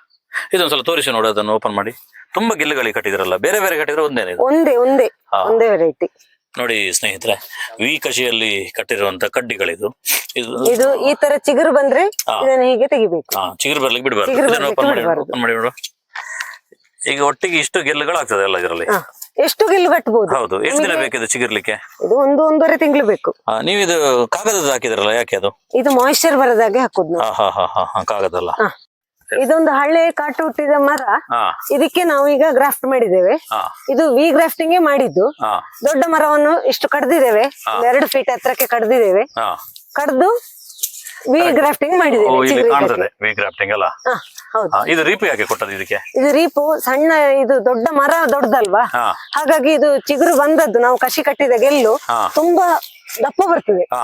Speaker 3: ಇದೊಂದ್ಸಲ ತೋರಿಸಿ ನೋಡಿ, ಅದನ್ನು ಓಪನ್ ಮಾಡಿ. ತುಂಬಾ ಗಿಲ್ಲುಗಳಿಗೆ ಕಟ್ಟಿದ್ರಲ್ಲ, ಬೇರೆ ಬೇರೆ ಕಟ್ಟಿದ್ರೆ ಒಂದೇನೆ ಇದು?
Speaker 1: ಒಂದೇ ಒಂದೇ
Speaker 3: ಹಾ.
Speaker 1: ಒಂದೇ ವೆರೈಟಿ.
Speaker 3: ನೋಡಿ ಸ್ನೇಹಿತರೆ, ವಿ ಕಷಿಯಲ್ಲಿ ಕಟ್ಟಿರುವಂತ ಕಡ್ಡಿಗಳಿದು.
Speaker 1: ಇದು ಈ ತರ ಚಿಗುರು ಬಂದ್ರೆ
Speaker 3: ಹಾ.
Speaker 1: ಇದನ್ನ ಹೀಗೆ ತೆಗಿಬೇಕು.
Speaker 3: ಚಿಗುರು ಬರ್ಲಿಕ್ಕೆ ಬಿಡಬಾರ್ದು.
Speaker 1: ಚಿಗುರು
Speaker 3: ಇದನ್ನು
Speaker 1: ಬರ್ಲಿಕ್ಕೆ
Speaker 3: ಓಪನ್ ಮಾಡಿ
Speaker 1: ಬಿಡ್ಬಾರ್ದು.
Speaker 3: ಓಪನ್ ಮಾಡಿ ನೋಡು. ಈಗ ಒಟ್ಟಿಗೆ ಇಷ್ಟು ಗೆಲ್ಲುಗಳಾಗ್ತದೆ ಅಲ್ಲ ಇದರಲ್ಲಿ?
Speaker 1: ಹಾ. ಎಷ್ಟು ಗೆಲ್ಲು ಕಟ್ಟಬಹುದು?
Speaker 3: ಹೌದು. ಎಷ್ಟು ದಿನ ಬೇಕಿದೆ ಚಿಗುರ್ಲಿಕ್ಕೆ?
Speaker 1: ಇದು ಒಂದೂವರೆ ತಿಂಗಳು ಬೇಕು.
Speaker 3: ನೀವು ಇದು ಕಾಗದದ ಹಾಕಿದ್ರಲ್ಲ, ಯಾಕೆ ಅದು?
Speaker 1: ಇದು ಮಾಯಿಶ್ಚರ್ ಬರದಾಗೆ ಹಾಕುದು ನಾವು.
Speaker 3: ಹಾ ಹಾ ಹಾ ಹಾ ಕಾಗದಲ್ಲ.
Speaker 1: ಹಾ. ಇದೊಂದು ಹಳೆ ಕಾಟು ಹುಟ್ಟಿದ ಮರ.
Speaker 3: ಹಾ
Speaker 1: ಇದಕ್ಕೆ ನಾವು ಈಗ ಗ್ರಾಫ್ಟ್ ಮಾಡಿದ್ದೇವೆ.
Speaker 3: ಹಾ
Speaker 1: ಇದು ವಿ ಗ್ರಾಫ್ಟಿಂಗ್ ಮಾಡಿದ್ದು.
Speaker 3: ಹಾ
Speaker 1: ದೊಡ್ಡ ಮರವನ್ನು ಇಷ್ಟು ಕಡ್ದಿದ್ದೇವೆ, 2 ಫೀಟ್ ಹತ್ರಕ್ಕೆ ಕಡ್ದಿದ್ದೇವೆ.
Speaker 3: ಹಾ.
Speaker 1: ಕಡ್ದು ವಿ ಗ್ರಾಫ್ಟಿಂಗ್
Speaker 3: ಓ,
Speaker 1: ಮಾಡಿದ್ದೇವೆ.
Speaker 3: ಇಲ್ಲಿ
Speaker 1: ಚಿಗುರು
Speaker 3: ಕಾಣ್ತದೆ
Speaker 1: ಇದಕ್ಕೆ.
Speaker 3: ವಿ ಗ್ರಾಫ್ಟಿಂಗ್ ಅಲ್ಲ?
Speaker 1: ಹಾ, ಹೌದು.
Speaker 3: ಇದು ರೀಪು ಯಾಕೆ ಕೊಟ್ಟದ್ದು ಇದಕ್ಕೆ?
Speaker 1: ಇದು ರೀಪು ಸಣ್ಣ, ಇದು ದೊಡ್ಡ ಮರ ದೊಡ್ಡದಲ್ವಾ,
Speaker 3: ಹಾ
Speaker 1: ಹಾಗಾಗಿ ಇದು ಚಿಗುರು ಬಂದದ್ದು ನಾವು ಕಸಿ ಕಟ್ಟಿದ ಗೆಲ್ಲು
Speaker 3: ಹಾ
Speaker 1: ತುಂಬಾ ದಪ್ಪ ಬರ್ತದೆ.
Speaker 3: ಹಾ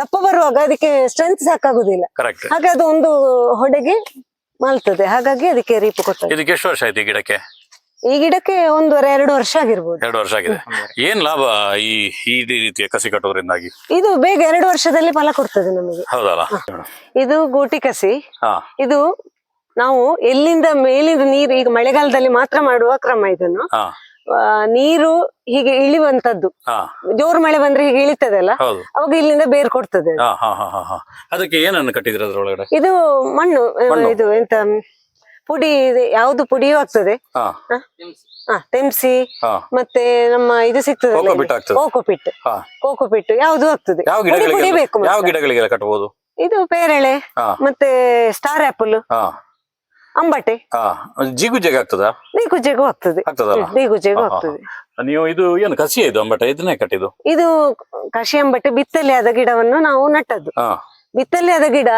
Speaker 1: ದಪ್ಪ ಬರುವಾಗ ಅದಕ್ಕೆ ಸ್ಟ್ರೆಂತ್ ಸಾಕಾಗುದಿಲ್ಲ,
Speaker 3: ಕರೆಕ್ಟ್.
Speaker 1: ಹಾಗೆ ಅದು ಒಂದು ಹೊಡೆಗೆ ಮಲ್ತದೆ, ಹಾಗಾಗಿ ಅದಕ್ಕೆ ರೀಪು ಕೊಟ್ಟದ್ದು.
Speaker 3: ಇದಕ್ಕೆ ಎಷ್ಟು ವರ್ಷ ಆಯ್ತು ಈ ಗಿಡಕ್ಕೆ?
Speaker 1: ಈ ಗಿಡಕ್ಕೆ 1.5 ವರ್ಷ ಆಗಿರ್ಬೋದು.
Speaker 3: 2 ವರ್ಷ ಆಗಿದೆ. ಏನ್ ಲಾಭ ಈ ಈ ರೀತಿಯ ಕಸಿ ಕಟ್ಟೋದ್ರಿಂದಾಗಿ?
Speaker 1: ಇದು ಬೇಗ 2 ವರ್ಷದಲ್ಲಿ ಫಲ ಕೊಡ್ತದೆ ನಮಗೆ.
Speaker 3: ಹೌದಲ್ಲ?
Speaker 1: ಇದು ಗೂಟಿ ಕಸಿ.
Speaker 3: ಹಾ
Speaker 1: ಇದು ನಾವು ಎಲ್ಲಿಂದ ಮೇಲಿಂದ ನೀರು, ಈಗ ಮಳೆಗಾಲದಲ್ಲಿ ಮಾತ್ರ ಮಾಡುವ ಕ್ರಮ ಇದನ್ನು.
Speaker 3: ಹಾ
Speaker 1: ನೀರು ಹೀಗೆ ಇಳಿಯುವಂತದ್ದು,
Speaker 3: ಹಾ
Speaker 1: ಜೋರು ಮಳೆ ಬಂದ್ರೆ ಹೀಗೆ ಇಳಿತದಲ್ಲ,
Speaker 3: ಹೌದು.
Speaker 1: ಅವಾಗ ಇಲ್ಲಿಂದ ಬೇರ್ ಕೊಡ್ತದೆ.
Speaker 3: ಹಾ ಹಾ ಹಾ ಹಾ ಹಾ. ಅದಕ್ಕೆ ಏನನ್ನು ಕಟ್ಟಿದ್ರೆ ಅದ್ರೊಳಗಡೆ?
Speaker 1: ಇದು ಮಣ್ಣು,
Speaker 3: ಮಣ್ಣು.
Speaker 1: ಇದು ಎಂತ ಪುಡಿ, ಯಾವ್ದು ಪುಡಿಯೂ ಆಗ್ತದೆ.
Speaker 3: ಹಾ
Speaker 1: ತೆಮ್ಸಿ,
Speaker 3: ಹಾ
Speaker 1: ಮತ್ತೆ ನಮ್ಮ ಇದು ಸಿಗ್ತದೆ,
Speaker 3: ಕೋಕೋಪಿಟ್ ಆಗ್ತದೆ.
Speaker 1: ಕೋಕೋಪಿಟ್,
Speaker 3: ಹಾ.
Speaker 1: ಕೋಕೋಪಿಟ್ ಯಾವ್ದು ಆಗ್ತದೆ.
Speaker 3: ಯಾವ
Speaker 1: ಪುಡಿ ಪುಡಿ
Speaker 3: ಗಿಡಗಳಿಗೆ
Speaker 1: ಬೇಕು
Speaker 3: ಯಾವ
Speaker 1: ಮಾತ್ರ.
Speaker 3: ಗಿಡಗಳಿಗೆಲ್ಲ ಕಟ್ಟಬಹುದು?
Speaker 1: ಇದು ಪೇರಳೆ,
Speaker 3: ಹಾ
Speaker 1: ಮತ್ತೆ ಸ್ಟಾರ್ ಆಪಲ್,
Speaker 3: ಹಾ
Speaker 1: ಅಂಬಟೆ,
Speaker 3: ಹಾ. ಜಿಗುಜೆಗೆ ಆಗ್ತದಾ?
Speaker 1: ನೀಗುಜ್ಜೆಗೂ ಆಗ್ತದೆ.
Speaker 3: ಆಗ್ತದಲ್ಲ?
Speaker 1: ನೀಗುಜ್ಜೆಗೂ
Speaker 3: ಹಾ, ಹಾ,
Speaker 1: ಆಗ್ತದೆ.
Speaker 3: ನೀವು ಇದು ಏನು ಕಸಿ ಇದು ಅಂಬಟ ಇದನ್ನೇ ಕಟ್ಟಿದ್ದು?
Speaker 1: ಇದು ಕಸಿ ಅಂಬಟೆ ಬಿತ್ತಲೆ ಆದ ಗಿಡವನ್ನು ನಾವು ನಟ್ಟದ್ದು.
Speaker 3: ಹಾ
Speaker 1: ಬಿತ್ತಲೆ ಆದ ಗಿಡ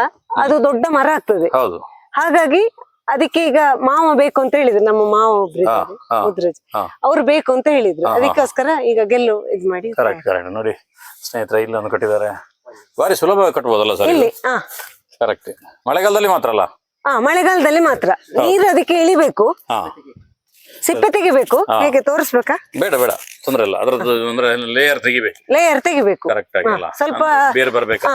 Speaker 1: ಅದು ದೊಡ್ಡ ಮರ ಆಗ್ತದೆ,
Speaker 3: ಹೌದು.
Speaker 1: ಹಾಗಾಗಿ ಅದಕ್ಕೆ ಈಗ ಮಾವ ಬೇಕು ಅಂತ ಹೇಳಿದ್ರು, ನಮ್ಮ ಮಾವ ಒಬ್ರು
Speaker 3: ಹಾ,
Speaker 1: ಇದ್ದಾರೆ,
Speaker 3: ಹಾ,
Speaker 1: ಮುದ್ರಜ್,
Speaker 3: ಹಾ.
Speaker 1: ಅವ್ರು ಬೇಕು ಅಂತ ಹೇಳಿದ್ರು.
Speaker 3: ಹಾ, ಹಾ.
Speaker 1: ಅದಕ್ಕೋಸ್ಕರ ಈಗ ಗೆಲ್ಲು ಇದ್ ಮಾಡಿ
Speaker 3: ಕರೆಕ್ಟ್ ಕರೆಕ್ಟ್. ನೋಡಿ ಸ್ನೇಹಿತರೆ, ಇಲ್ಲೊಂದು ಕಟ್ಟಿದ್ದಾರೆ. ಬಾರಿ ಸುಲಭವಾಗಿ ಕಟ್ಬೋದಲ್ಲ ಸರ್?
Speaker 1: ಇಲ್ಲಿ.
Speaker 3: ಕರೆಕ್ಟ್. ಮಳೆಗಾಲದಲ್ಲಿ ಮಾತ್ರ ಅಲ್ಲ?
Speaker 1: ಮಳೆಗಾಲದಲ್ಲಿ ಮಾತ್ರ. ನೀರು ಅದಕ್ಕೆ ಇಳಿಬೇಕು,
Speaker 3: ಹಾ
Speaker 1: ಸಿಪ್ಪೆ ತೆಗಿಬೇಕು.
Speaker 3: ಹಾ.
Speaker 1: ಹೇಗೆ ತೋರಿಸ್ಬೇಕಾ?
Speaker 3: ಬೇಡ ಬೇಡ, ತೊಂದ್ರೆ ಇಲ್ಲ. ಅದ್ರದ್ದು ಅಂದ್ರೆ ಲೇಯರ್ ತೆಗಿಬೇಕು.
Speaker 1: ಲೇಯರ್ ತೆಗಿಬೇಕು.
Speaker 3: ಕರೆಕ್ಟ್ ಆಗಿಲ್ಲ,
Speaker 1: ಸ್ವಲ್ಪ
Speaker 3: ಬೇರೆ ಬರ್ಬೇಕು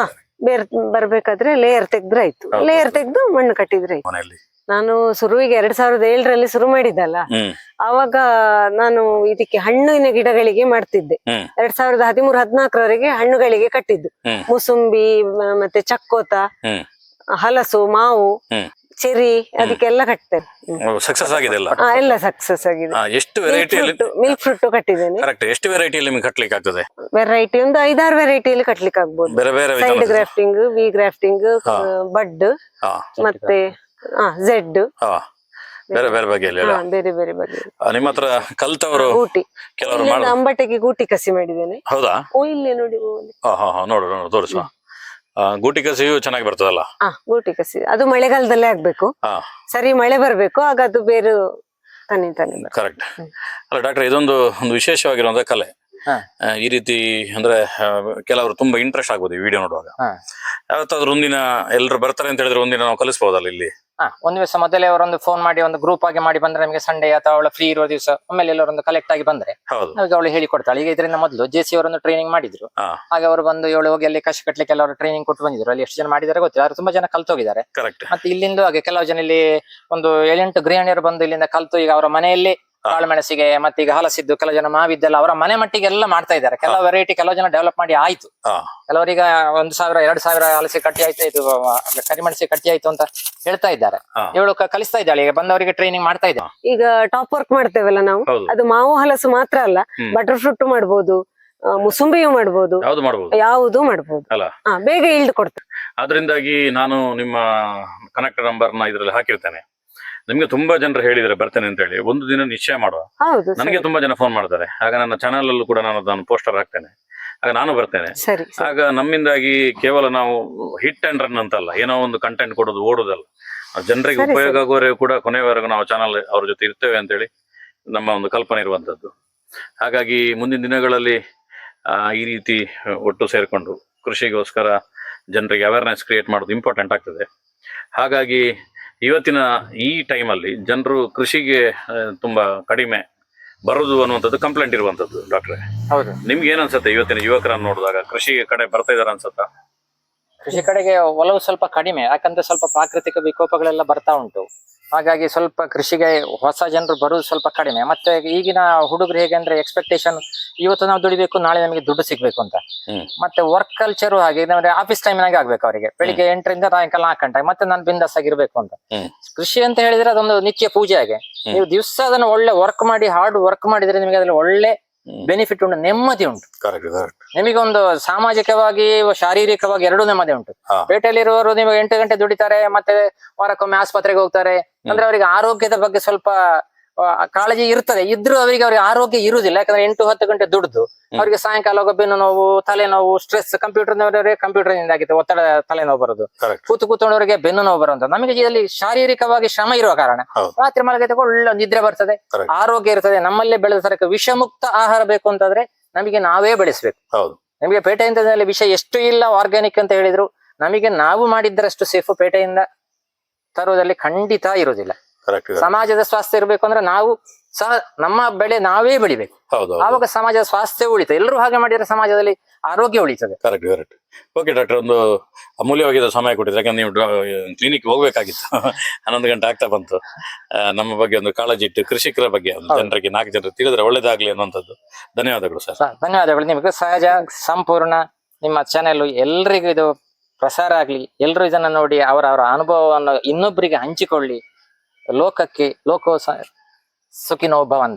Speaker 1: ಬೇರೆ ಬರ್ಬೇಕಾದ್ರೆ ಲೇಯರ್ ತೆಗ್ದ್ರೆ ಆಯ್ತು.
Speaker 3: ಹೌದು.
Speaker 1: ಲೇಯರ್ ತೆಗ್ದು ಮಣ್ಣು ಕಟ್ಟಿದ್ರೆ ಆಯ್ತು.
Speaker 3: ಮನೆಯಲ್ಲಿ.
Speaker 1: ನಾನು ಶುರುವಿಗೆ 2007ರಲ್ಲಿ ಶುರು ಮಾಡಿದ್ದಲ್ಲ, ಆವಾಗ ನಾನು ಇದಕ್ಕೆ ಹಣ್ಣಿನ ಗಿಡಗಳಿಗೆ ಮಾಡ್ತಿದ್ದೆ. 2013-14ರವರೆಗೆ ಹಣ್ಣುಗಳಿಗೆ ಕಟ್ಟಿದ್ದು. ಮೂಸುಂಬಿ, ಮತ್ತೆ ಚಕ್ಕೋತ, ಹಲಸು, ಮಾವು, ಚೆರಿ, ಅದಕ್ಕೆಲ್ಲ ಕಟ್ತೇನೆ.
Speaker 3: ಸಕ್ಸಸ್ ಆಗಿದೆ ಎಲ್ಲ?
Speaker 1: ಎಲ್ಲ ಸಕ್ಸಸ್ ಆಗಿದೆ.
Speaker 3: ಎಷ್ಟು ವೆರೈಟಿಯಲ್ಲಿ?
Speaker 1: ಮಿಲ್ಕ್ ಫ್ರೂಟ್ ಕಟ್ಟಿದ್ದೇನೆ.
Speaker 3: ಕರೆಕ್ಟ್. ಎಷ್ಟು ವೆರೈಟಿಯಲ್ಲಿ ನಿಮ್ಗೆ ಕಟ್ಲಿಕ್ಕೆ ಆಗ್ತದೆ?
Speaker 1: ವೆರೈಟಿ ಒಂದು 5-6 ವೆರೈಟಿಯಲ್ಲಿ ಕಟ್ಲಿಕ್ಕೆ ಆಗ್ಬೋದು.
Speaker 3: ಬೇರೆ ಬೇರೆ
Speaker 1: ಸೈಡ್ ಗ್ರಾಫ್ಟಿಂಗ್, ವಿ ಗ್ರಾಫ್ಟಿಂಗ್, ಬಡ್, ಮತ್ತೆ ಝೆಡ್,
Speaker 3: ಬೇರೆ ಬೇರೆ ಬಗೆಯಲ್ಲಿ ಅಲ್ಲ?
Speaker 1: ಬೇರೆ ಬೇರೆ ಬಗೆ.
Speaker 3: ನಿಮ್ಮ ಹತ್ರ ಕಲ್ತವರು
Speaker 1: ಗೂಟಿ,
Speaker 3: ಕೆಲವರು
Speaker 1: ಇಲ್ಲಿಂದ ಅಂಬಟೆಗೆ ಗೂಟಿ ಕಸಿ ಮಾಡಿದ್ದೇನೆ.
Speaker 3: ಹೌದಾ?
Speaker 1: ಇಲ್ಲೇ ನೋಡಿ.
Speaker 3: ಹಾ ಹಾ ಹಾ, ನೋಡು ನೋಡು, ತೋರಿಸುವ. ಗೂಟಿ ಕಸಿಯು ಚೆನ್ನಾಗಿ ಬರ್ತದಲ್ಲ?
Speaker 1: ಗೂಟಿ ಕಸಿ ಅದು ಮಳೆಗಾಲದಲ್ಲೇ ಆಗ್ಬೇಕು. ಸರಿ ಮಳೆ ಬರ್ಬೇಕು, ಆಗ ಅದು ಬೇರು ತಾನೆ ತಾನೆ.
Speaker 3: ಕರೆಕ್ಟ್. ಅಲ್ಲ ಡಾಕ್ಟರ್, ಇದೊಂದು ವಿಶೇಷವಾಗಿರುವಂತ ಕಲೆ. ಈ ರೀತಿ ಅಂದ್ರೆ ಕೆಲವರು ತುಂಬಾ ಇಂಟ್ರೆಸ್ಟ್ ಆಗ್ಬೋದು ಈ ವಿಡಿಯೋ ನೋಡುವಾಗ. ಯಾವತ್ತಾದ್ರೂ ಒಂದಿನ ಎಲ್ರು ಬರ್ತಾರೆ ಅಂತ ಹೇಳಿದ್ರೆ ಒಂದಿನ ನಾವು ಕಲಿಸಬಹುದಲ್ಲ ಇಲ್ಲಿ?
Speaker 2: ಒಂದ್ ದಿವಸ ಮೊದಲೇ ಅವರೊಂದು ಫೋನ್ ಮಾಡಿ ಒಂದು ಗ್ರೂಪ್ ಆಗಿ ಮಾಡಿ ಬಂದ್ರೆ ನಮಗೆ ಸಂಡೇ ಅಥವಾ ಅವಳ ಫ್ರೀ ಇರೋ ದಿವಸ ಒಮ್ಮೆಲೆ ಎಲ್ಲರೊಂದು ಕಲೆಕ್ಟ್ ಆಗಿ ಬಂದ್ರೆ ನಮಗೆ ಅವಳು ಹೇಳಿ ಕೊಡ್ತಾಳೆ. ಈಗ ಇದರಿಂದ ಮೊದಲು ಜೆಸಿ ಅವರೊಂದು ಟ್ರೈನಿಂಗ್ ಮಾಡಿದ್ರು. ಹಾಗೆ ಅವರು ಬಂದು ಇವಳು ಹೋಗಿ ಅಲ್ಲಿ ಕಸಿ ಕಟ್ಲಿಕ್ಕೆ ಎಲ್ಲರೂ ಟ್ರೈನಿಂಗ್ ಕೊಟ್ಟು ಬಂದಿದ್ರು. ಅಲ್ಲಿ ಎಷ್ಟು ಜನ ಮಾಡಿದ್ದಾರೆ ಗೊತ್ತಿಲ್ಲ, ಅವ್ರು ತುಂಬಾ ಜನ ಕಲ್ತೋಗಿದ್ದಾರೆ. ಮತ್ತೆ ಇಲ್ಲಿಂದ ಹಾಗೆ ಕೆಲವು ಜನ ಇಲ್ಲಿ ಒಂದು 7-8 ಗೃಹಿಣಿಯರು ಬಂದು ಇಲ್ಲಿಂದ ಕಲ್ತು ಈಗ ಅವರ ಮನೆಯಲ್ಲಿ ಕಾಳುಮೆಣಸಿಗೆ ಮತ್ತೆ ಈಗ ಹಲಸಿದ್ದು ಕೆಲವು ಜನ ಮಾವಿದ್ದೆಲ್ಲ ಅವರ ಮನೆ ಮಟ್ಟಿಗೆ ಎಲ್ಲ ಮಾಡ್ತಾ ಇದ್ದಾರೆ. ಕೆಲವು ವೆರೈಟಿ ಕೆಲವು ಜನ ಡೆವಲಪ್ ಮಾಡಿ ಆಯ್ತು. ಕೆಲವರೀಗ 1,000-2,000 ಹಲಸಿ ಕಟ್ಟಿ ಆಯ್ತು, ಇದು ಕರಿಮೆಣಸಿ ಕಟ್ಟಿ ಆಯ್ತು ಅಂತ ಹೇಳ್ತಾ ಇದ್ದಾರೆ. ಇವಳು ಕಲಿಸ್ತಾ ಇದ್ದಾಳೆ, ಈಗ ಬಂದವರಿಗೆ ಟ್ರೈನಿಂಗ್ ಮಾಡ್ತಾ ಇದ್ದಾರೆ.
Speaker 1: ಈಗ ಟಾಪ್ ವರ್ಕ್ ಮಾಡ್ತೇವಲ್ಲ ನಾವು, ಅದು ಮಾವು ಹಲಸು ಮಾತ್ರ ಅಲ್ಲ, ಬಟರ್ ಫ್ರೂಟ್ ಮಾಡ್ಬೋದು, ಮುಸುಂಬಿಯು ಮಾಡ್ಬೋದು, ಯಾವುದು ಮಾಡ್ಬೋದು. ಬೇಗ ಇಳ್ದು ಕೊಡ್ತಾರೆ.
Speaker 3: ಅದರಿಂದಾಗಿ ನಾನು ನಿಮ್ಮ ಕನೆಕ್ಟ್ ನಂಬರ್ನ ಇದ್ರಲ್ಲಿ ಹಾಕಿರ್ತೇನೆ. ನಿಮ್ಗೆ ತುಂಬಾ ಜನರು ಹೇಳಿದ್ರೆ ಬರ್ತೇನೆ ಅಂತ ಹೇಳಿ. ಒಂದು ದಿನ ನಿಶ್ಚಯ ಮಾಡುವ. ನನಗೆ ತುಂಬಾ ಜನ ಫೋನ್ ಮಾಡ್ತಾರೆ. ಆಗ ನನ್ನ ಚಾನಲ್ ಅಲ್ಲೂ ಕೂಡ ನಾನು ಪೋಸ್ಟರ್ ಹಾಕ್ತೇನೆ, ಆಗ ನಾನು ಬರ್ತೇನೆ. ಆಗ ನಮ್ಮಿಂದಾಗಿ ಕೇವಲ ನಾವು ಹಿಟ್ ಅಂಡ್ ರನ್ ಅಂತಲ್ಲ, ಏನೋ ಒಂದು ಕಂಟೆಂಟ್ ಕೊಡೋದು ಓಡುದಲ್ಲ, ಜನರಿಗೆ ಉಪಯೋಗ ಆಗೋವರೆಗೂ ಕೂಡ ಕೊನೆಯವರೆಗೂ ನಾವು ಚಾನಲ್ ಅವ್ರ ಜೊತೆ ಇರ್ತೇವೆ ಅಂತೇಳಿ ನಮ್ಮ ಒಂದು ಕಲ್ಪನೆ ಇರುವಂತದ್ದು. ಹಾಗಾಗಿ ಮುಂದಿನ ದಿನಗಳಲ್ಲಿ ಈ ರೀತಿ ಒಟ್ಟು ಸೇರಿಕೊಂಡು ಕೃಷಿಗೋಸ್ಕರ ಜನರಿಗೆ ಅವೇರ್ನೆಸ್ ಕ್ರಿಯೇಟ್ ಮಾಡೋದು ಇಂಪಾರ್ಟೆಂಟ್ ಆಗ್ತದೆ. ಹಾಗಾಗಿ ಇವತ್ತಿನ ಈ ಟೈಮಲ್ಲಿ ಜನರು ಕೃಷಿಗೆ ತುಂಬಾ ಕಡಿಮೆ ಬರುದು ಅನ್ನುವಂಥದ್ದು ಕಂಪ್ಲೇಂಟ್ ಇರುವಂತದ್ದು. ಡಾಕ್ಟ್ರೆ,
Speaker 2: ಹೌದು.
Speaker 3: ನಿಮ್ಗೆ ಏನ್ ಅನ್ಸುತ್ತೆ ಇವತ್ತಿನ ಯುವಕರನ್ನು ನೋಡಿದಾಗ ಕೃಷಿ ಕಡೆ ಬರ್ತಾ ಇದಾರ ಅನ್ಸುತ್ತಾ?
Speaker 2: ಕೃಷಿ ಕಡೆಗೆ ಒಲವು ಸ್ವಲ್ಪ ಕಡಿಮೆ, ಯಾಕಂದ್ರೆ ಸ್ವಲ್ಪ ಪ್ರಾಕೃತಿಕ ವಿಕೋಪಗಳೆಲ್ಲ ಬರ್ತಾ ಉಂಟು. ಹಾಗಾಗಿ ಸ್ವಲ್ಪ ಕೃಷಿಗೆ ಹೊಸ ಜನರು ಬರುವುದು ಸ್ವಲ್ಪ ಕಡಿಮೆ. ಮತ್ತೆ ಈಗಿನ ಹುಡುಗರು ಹೇಗೆ ಅಂದ್ರೆ ಎಕ್ಸ್ಪೆಕ್ಟೇಷನ್, ಇವತ್ತು ನಾವು ದುಡಿಬೇಕು, ನಾಳೆ ನಮಗೆ ದುಡ್ಡು ಸಿಗ್ಬೇಕು ಅಂತ. ಮತ್ತೆ ವರ್ಕ್ ಕಲ್ಚರು ಹಾಗೆ ಅಂದ್ರೆ ಆಫೀಸ್ ಟೈಮ್ನಾಗೆ ಆಗ್ಬೇಕು ಅವರಿಗೆ. ಬೆಳಿಗ್ಗೆ 8ರಿಂದ ಸಾಯಂಕಾಲ 4 ಗಂಟೆ, ಮತ್ತೆ ನಾನು ಬಿಂದಾಸ್ ಆಗಿರ್ಬೇಕು ಅಂತ. ಕೃಷಿ ಅಂತ ಹೇಳಿದ್ರೆ ಅದೊಂದು ನಿತ್ಯ ಪೂಜೆ ಹಾಗೆ. ನೀವು ದಿವಸ ಅದನ್ನು ಒಳ್ಳೆ ವರ್ಕ್ ಮಾಡಿ, ಹಾರ್ಡ್ ವರ್ಕ್ ಮಾಡಿದ್ರೆ ನಿಮಗೆ ಅದ್ರಲ್ಲಿ ಒಳ್ಳೆ ಬೆನಿಫಿಟ್ ಉಂಟು, ನೆಮ್ಮದಿ ಉಂಟು. ನಿಮಗೆ ಒಂದು ಸಾಮಾಜಿಕವಾಗಿ ಶಾರೀರಿಕವಾಗಿ ಎರಡೂ ನೆಮ್ಮದಿ ಉಂಟು. ಪೇಟೆಯಲ್ಲಿರುವವರು ನಿಮಗೆ 8 ಗಂಟೆ ದುಡಿತಾರೆ, ಮತ್ತೆ ವಾರಕ್ಕೊಮ್ಮೆ ಆಸ್ಪತ್ರೆಗೆ ಹೋಗ್ತಾರೆ. ಅಂದ್ರೆ ಅವರಿಗೆ ಆರೋಗ್ಯದ ಬಗ್ಗೆ ಸ್ವಲ್ಪ ಕಾಳಜಿ ಇರ್ತದೆ. ಇದ್ರೂ ಅವ್ರಿಗೆ ಆರೋಗ್ಯ ಇರುವುದಿಲ್ಲ. ಯಾಕಂದ್ರೆ 8-10 ಗಂಟೆ ದುಡ್ದು ಅವರಿಗೆ ಸಾಯಂಕಾಲ ಬೆನ್ನು ನೋವು, ತಲೆನೋವು, ಸ್ಟ್ರೆಸ್, ಕಂಪ್ಯೂಟರ್ನಿಂದ ಆಗಿದೆ ಒತ್ತಡ, ತಲೆನೋವು ಬರೋದು. ಕೂತ್ಕೊಂಡವರಿಗೆ ಬೆನ್ನು ನೋವು ಬರುವಂತ. ನಮಗೆ ಇದರಲ್ಲಿ ಶಾರೀರಿಕವಾಗಿ ಶ್ರಮ ಇರುವ ಕಾರಣ ರಾತ್ರಿ ಮಲಗಿದಾಗ ಒಳ್ಳೆ ನಿದ್ರೆ ಬರ್ತದೆ, ಆರೋಗ್ಯ ಇರ್ತದೆ. ನಮ್ಮಲ್ಲೇ ಬೆಳೆದ ತರಕ ವಿಷಮುಕ್ತ ಆಹಾರ ಬೇಕು ಅಂತಂದ್ರೆ ನಮಗೆ ನಾವೇ ಬೆಳೆಸ್ಬೇಕು. ನಮಗೆ ಪೇಟೆಯಿಂದ ವಿಷ ಎಷ್ಟು ಇಲ್ಲ ಆರ್ಗ್ಯಾನಿಕ್ ಅಂತ ಹೇಳಿದ್ರು, ನಮಗೆ ನಾವು ಮಾಡಿದ್ದರಷ್ಟು ಸೇಫ್ ಪೇಟೆಯಿಂದ ತರುವುದಲ್ಲಿ ಖಂಡಿತ ಇರುವುದಿಲ್ಲ. ಸಮಾಜದ ಸ್ವಾಸ್ಥ್ಯ ಇರಬೇಕು ಅಂದ್ರೆ ನಾವು ಸಹ ನಮ್ಮ ಬೆಳೆ ನಾವೇ ಬೆಳಿಬೇಕು. ಆವಾಗ ಸಮಾಜದ ಸ್ವಾಸ್ಥ್ಯ ಉಳಿತದೆ. ಎಲ್ಲರೂ ಹಾಗೆ ಮಾಡಿದ್ರೆ ಸಮಾಜದಲ್ಲಿ ಆರೋಗ್ಯ ಉಳಿತದೆ.
Speaker 3: ಕರೆಕ್ಟ್. ಓಕೆ ಡಾಕ್ಟರ್, ಒಂದು ಅಮೂಲ್ಯವಾಗಿದ್ದ ಸಮಯ ಕೊಟ್ಟಿದ್ರೆ. ಯಾಕಂದ್ರೆ ನೀವು ಕ್ಲಿನಿಕ್ ಹೋಗ್ಬೇಕಾಗಿತ್ತು, 11 ಗಂಟೆ ಆಗ್ತಾ ಬಂತು. ನಮ್ಮ ಬಗ್ಗೆ ಒಂದು ಕಾಳಜಿ ಇಟ್ಟು ಕೃಷಿಕರ ಬಗ್ಗೆ ಜನರಿಗೆ 4 ಜನರು ತಿಳಿದ್ರೆ ಒಳ್ಳೇದಾಗ್ಲಿ ಅನ್ನುವಂಥದ್ದು. ಧನ್ಯವಾದಗಳು ಸರ್.
Speaker 2: ಧನ್ಯವಾದಗಳು. ನಿಮಗೆ ಸಹಜ ಸಂಪೂರ್ಣ ನಿಮ್ಮ ಚಾನೆಲ್ ಎಲ್ರಿಗೂ ಇದು ಪ್ರಸಾರ ಆಗ್ಲಿ, ಎಲ್ಲರೂ ಇದನ್ನ ನೋಡಿ ಅವರವರ ಅನುಭವವನ್ನು ಇನ್ನೊಬ್ಬರಿಗೆ ಹಂಚಿಕೊಳ್ಳಿ. ಲೋಕಕ್ಕೆ ಲೋಕೋ ಸುಖಿನೋ ಭವಂತು.